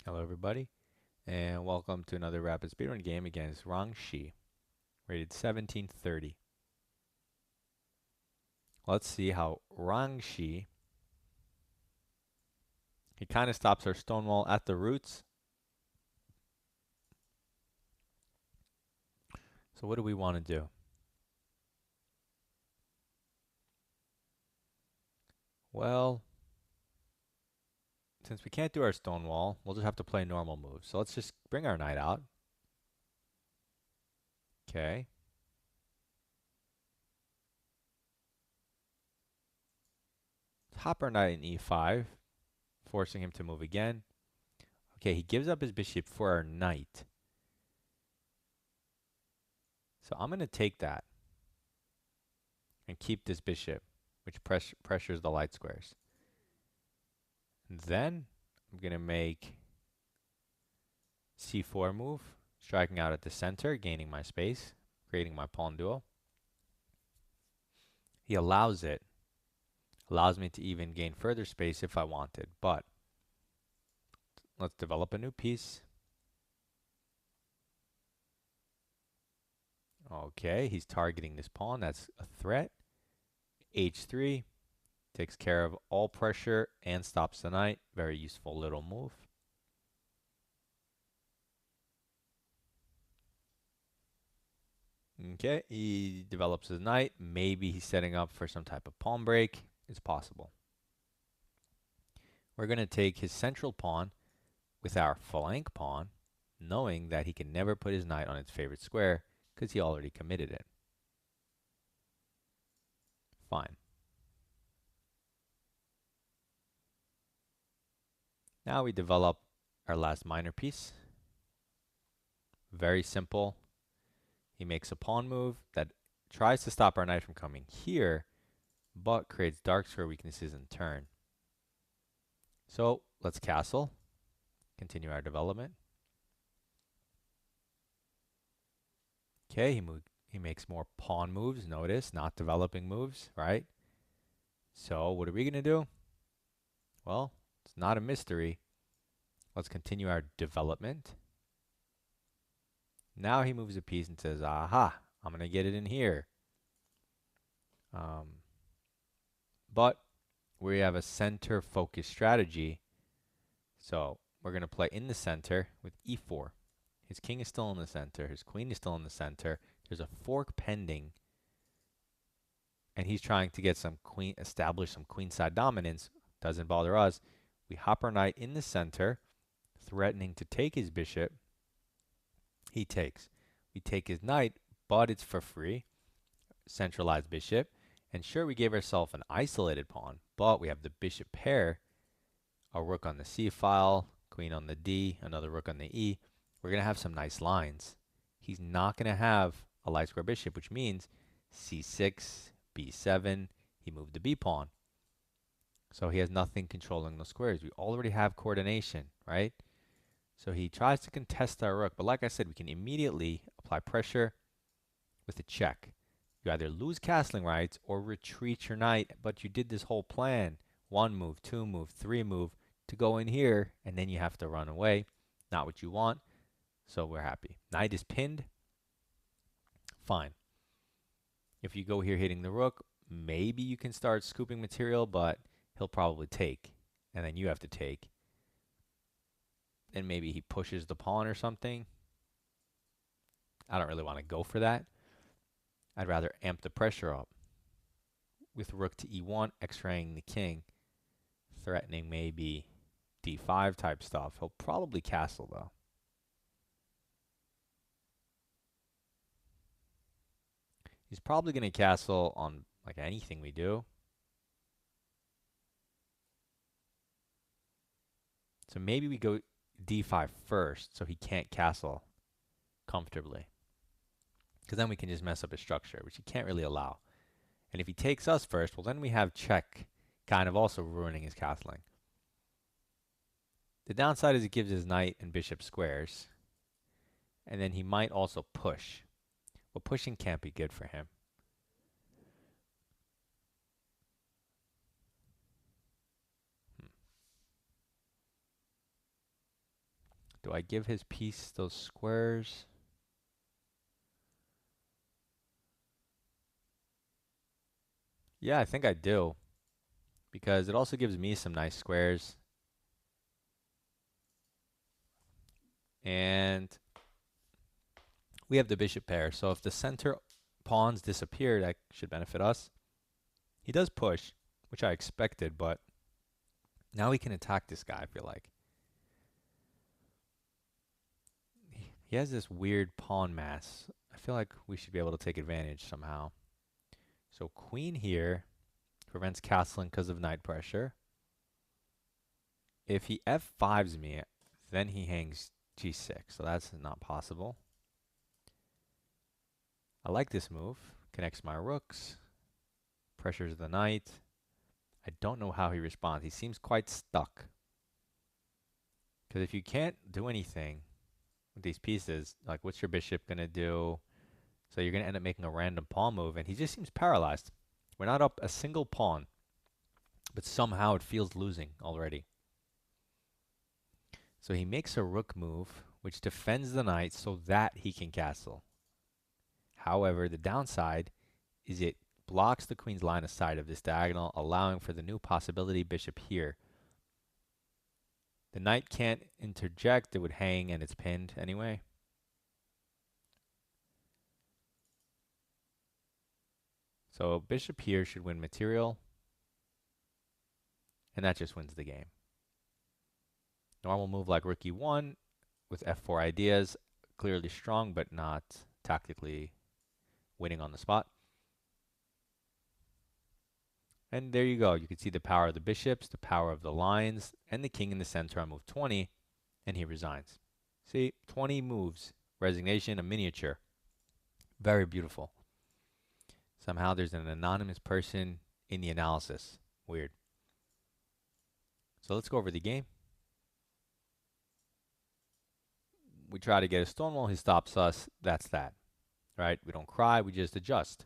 Hello everybody, and welcome to another rapid speedrun game against Rangshi, rated 1730. Let's see how Rangshi, he kind of stops our stonewall at the roots. So what do we want to do? Well, since we can't do our stonewall, we'll just have to play normal moves. So let's just bring our knight out. Okay. Hop our knight in e5, forcing him to move again. Okay, he gives up his bishop for our knight. So I'm going to take that and keep this bishop, which pressures the light squares. And then I'm going to make c4 move, striking out at the center, gaining my space, creating my pawn duo. He allows it, allows me to even gain further space if I wanted, but let's develop a new piece. Okay, he's targeting this pawn, that's a threat. h3 takes care of all pressure and stops the knight, very useful little move. Okay, he develops his knight. Maybe he's setting up for some type of pawn break. It's possible. We're going to take his central pawn with our flank pawn, knowing that he can never put his knight on its favorite square because he already committed it. Fine. Now we develop our last minor piece. Very simple. He makes a pawn move that tries to stop our knight from coming here, but creates dark square weaknesses in turn. So let's castle, continue our development. Okay, he makes more pawn moves, notice, not developing moves, right? So what are we going to do? Well, it's not a mystery. Let's continue our development. Now he moves a piece and says, aha, I'm going to get it in here. But we have a center focused strategy. So we're going to play in the center with e4. His king is still in the center. His queen is still in the center. There's a fork pending. And he's trying to get some establish some queenside dominance. Doesn't bother us. We hop our knight in the center, threatening to take his bishop. He takes. We take his knight, but it's for free. Centralized bishop. And sure, we gave ourselves an isolated pawn, but we have the bishop pair, a rook on the c file, queen on the d, another rook on the e. We're going to have some nice lines. He's not going to have a light square bishop, which means c6, b7, he moved the b pawn. So he has nothing controlling the squares. We already have coordination, right? So he tries to contest our rook, but like I said, we can immediately apply pressure with a check. You either lose castling rights or retreat your knight, but you did this whole plan, 1 move, 2 move, 3 move, to go in here, and then you have to run away. Not what you want, so we're happy. Knight is pinned. Fine. If you go here hitting the rook, maybe you can start scooping material, but he'll probably take, and then you have to take. And maybe he pushes the pawn or something. I don't really want to go for that. I'd rather amp the pressure up with rook to e1, x-raying the king, threatening maybe d5 type stuff. He'll probably castle though. He's probably going to castle on like anything we do. So maybe we go d5 first so he can't castle comfortably. Because then we can just mess up his structure, which he can't really allow. And if he takes us first, well then we have check, kind of also ruining his castling. The downside is it gives his knight and bishop squares. And then he might also push. Well, pushing can't be good for him. Do I give his piece those squares? Yeah, I think I do. Because it also gives me some nice squares. And we have the bishop pair. So if the center pawns disappear, that should benefit us. He does push, which I expected, but now we can attack this guy, I feel like. He has this weird pawn mass. I feel like we should be able to take advantage somehow. So queen here prevents castling because of knight pressure. If he f5s me, then he hangs g6, so that's not possible. I like this move. Connects my rooks. Pressures the knight. I don't know how he responds. He seems quite stuck. Because if you can't do anything with these pieces, like what's your bishop going to do? So you're going to end up making a random pawn move, and he just seems paralyzed. We're not up a single pawn, but somehow it feels losing already. So he makes a rook move, which defends the knight so that he can castle. However, the downside is it blocks the queen's line of sight of this diagonal, allowing for the new possibility bishop here. The knight can't interject. It would hang and it's pinned anyway. So bishop here should win material. And that just wins the game. Normal move like rook e1 with f4 ideas. Clearly strong, but not tactically winning on the spot. And there you go. You can see the power of the bishops, the power of the lines, and the king in the center on move 20. And he resigns. See, 20 moves. Resignation, a miniature. Very beautiful. Somehow there's an anonymous person in the analysis. Weird. So let's go over the game. We try to get a stonewall. He stops us. That's that. Right? We don't cry. We just adjust.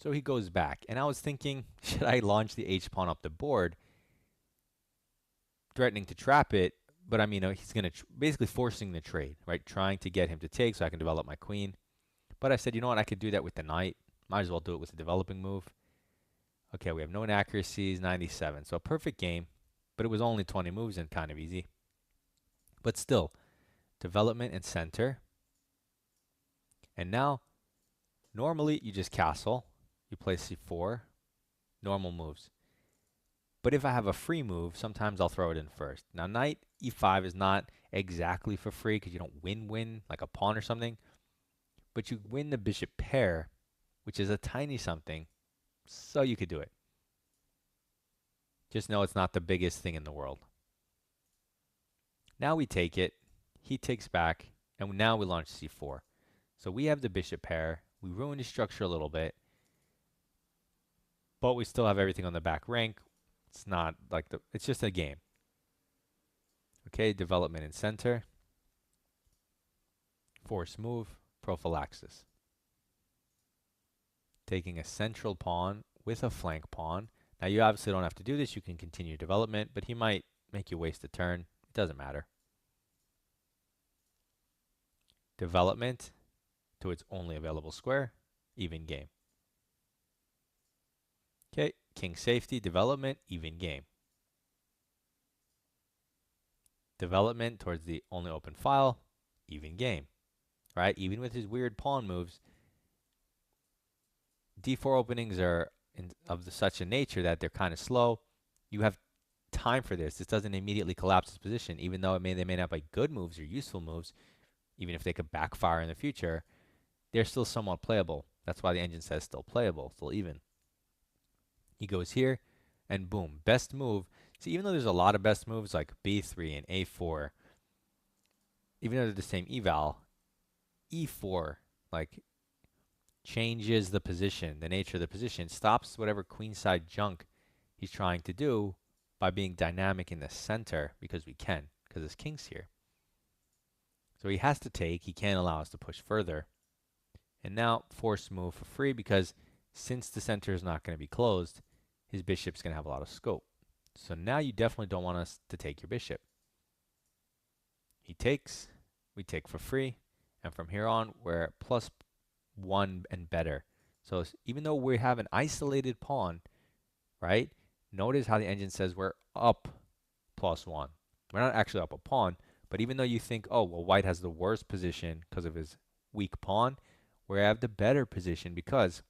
So he goes back. And I was thinking, should I launch the h-pawn up the board? Threatening to trap it. But I mean, he's going to basically forcing the trade, right? Trying to get him to take so I can develop my queen. But I said, you know what? I could do that with the knight. Might as well do it with a developing move. Okay, we have no inaccuracies, 97. So a perfect game, but it was only 20 moves and kind of easy. But still, development and center. And now, normally you just castle. You play c4. Normal moves. But if I have a free move, sometimes I'll throw it in first. Now, knight e5 is not exactly for free because you don't win like a pawn or something. But you win the bishop pair, which is a tiny something, so you could do it. Just know it's not the biggest thing in the world. Now we take it, he takes back, and now we launch c4. So we have the bishop pair. We ruined his structure a little bit, but we still have everything on the back rank. It's not like it's just a game. Okay, development in center. Force move, prophylaxis. Taking a central pawn with a flank pawn. Now you obviously don't have to do this. You can continue development, but he might make you waste a turn. It doesn't matter. Development to its only available square, even game. Okay, king safety, development, even game. Development towards the only open file, even game. Right? Even with his weird pawn moves, d4 openings are of such a nature that they're kind of slow. You have time for this. This doesn't immediately collapse his position, even though they may not be good moves or useful moves, even if they could backfire in the future. They're still somewhat playable. That's why the engine says still playable, still even. He goes here, and boom, best move. See, even though there's a lot of best moves like b3 and a4, even though they're the same eval, e4 like changes the position, the nature of the position, stops whatever queenside junk he's trying to do by being dynamic in the center because we can, because his king's here. So he has to take. He can't allow us to push further. And now force move for free because since the center is not going to be closed, his bishop's going to have a lot of scope. So now you definitely don't want us to take your bishop. He takes, we take for free, and from here on, we're +1 and better. So even though we have an isolated pawn, right? Notice how the engine says we're up +1. We're not actually up a pawn, but even though you think, oh, well, white has the worst position because of his weak pawn, we have the better position because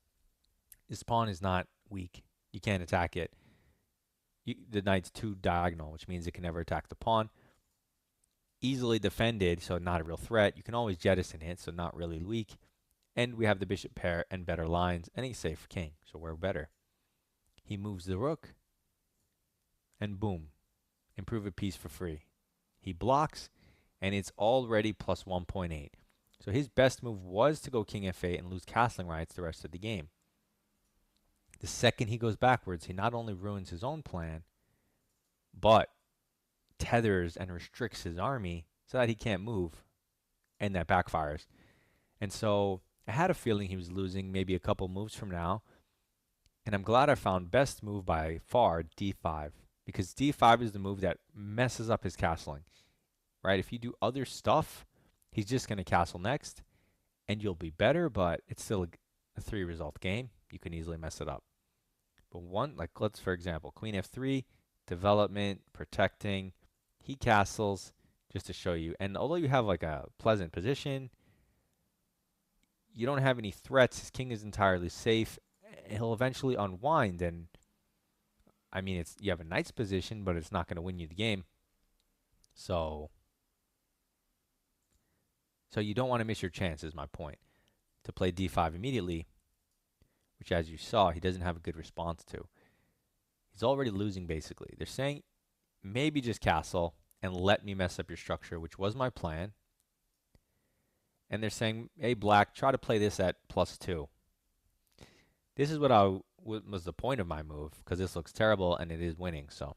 this pawn is not weak. You can't attack it. The knight's too diagonal, which means it can never attack the pawn. Easily defended, so not a real threat. You can always jettison it, so not really weak. And we have the bishop pair and better lines, and he's safe for king, so we're better. He moves the rook, and boom, improve a piece for free. He blocks, and it's already +1.8. So his best move was to go king f8 and lose castling rights the rest of the game. The second he goes backwards, he not only ruins his own plan, but tethers and restricts his army so that he can't move, and that backfires. And so I had a feeling he was losing maybe a couple moves from now, and I'm glad I found best move by far, d5, because d5 is the move that messes up his castling, right? If you do other stuff, he's just going to castle next, and you'll be better, but it's still a 3-result game. You can easily mess it up. But let's, for example, queen f3, development, protecting. He castles just to show you. And although you have like a pleasant position, you don't have any threats. His king is entirely safe. He'll eventually unwind. And I mean, you have a knight's position, but it's not going to win you the game. So you don't want to miss your chance, is my point, to play d5 immediately, which, as you saw, he doesn't have a good response to. He's already losing, basically. They're saying maybe just castle and let me mess up your structure, which was my plan. And they're saying, hey, black, try to play this at +2. This is what was the point of my move, because this looks terrible and it is winning. So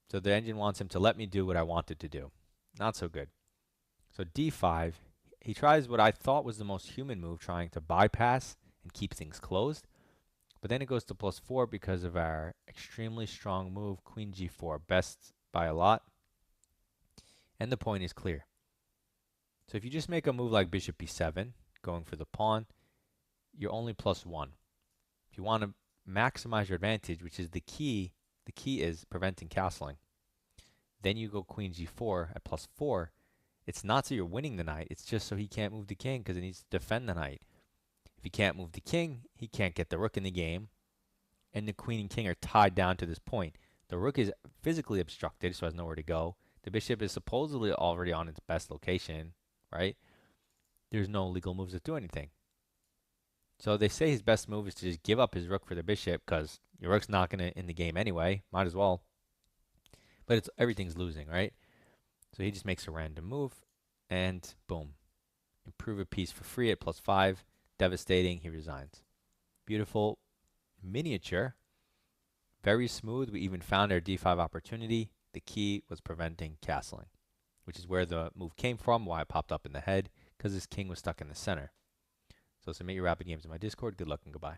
the engine wants him to let me do what I wanted to do. Not so good. So d5, he tries what I thought was the most human move, trying to bypass and keep things closed. But then it goes to +4 because of our extremely strong move, queen g4, best by a lot. And the point is clear. So if you just make a move like bishop b7, going for the pawn, you're only +1. If you want to maximize your advantage, which is the key is preventing castling. Then you go queen g4 at +4. It's not so you're winning the knight, it's just so he can't move the king because it needs to defend the knight. If he can't move the king, he can't get the rook in the game, and the queen and king are tied down to this point. The rook is physically obstructed, so has nowhere to go. The bishop is supposedly already on its best location, right? There's no legal moves that do anything. So they say his best move is to just give up his rook for the bishop because your rook's not going to in the game anyway. Might as well. But everything's losing, right? So he just makes a random move, and boom. Improve a piece for free at +5. Devastating. He resigns. Beautiful miniature. Very smooth. We even found our d5 opportunity. The key was preventing castling, which is where the move came from, why it popped up in the head, because his king was stuck in the center. So submit your rapid games in my Discord. Good luck and goodbye.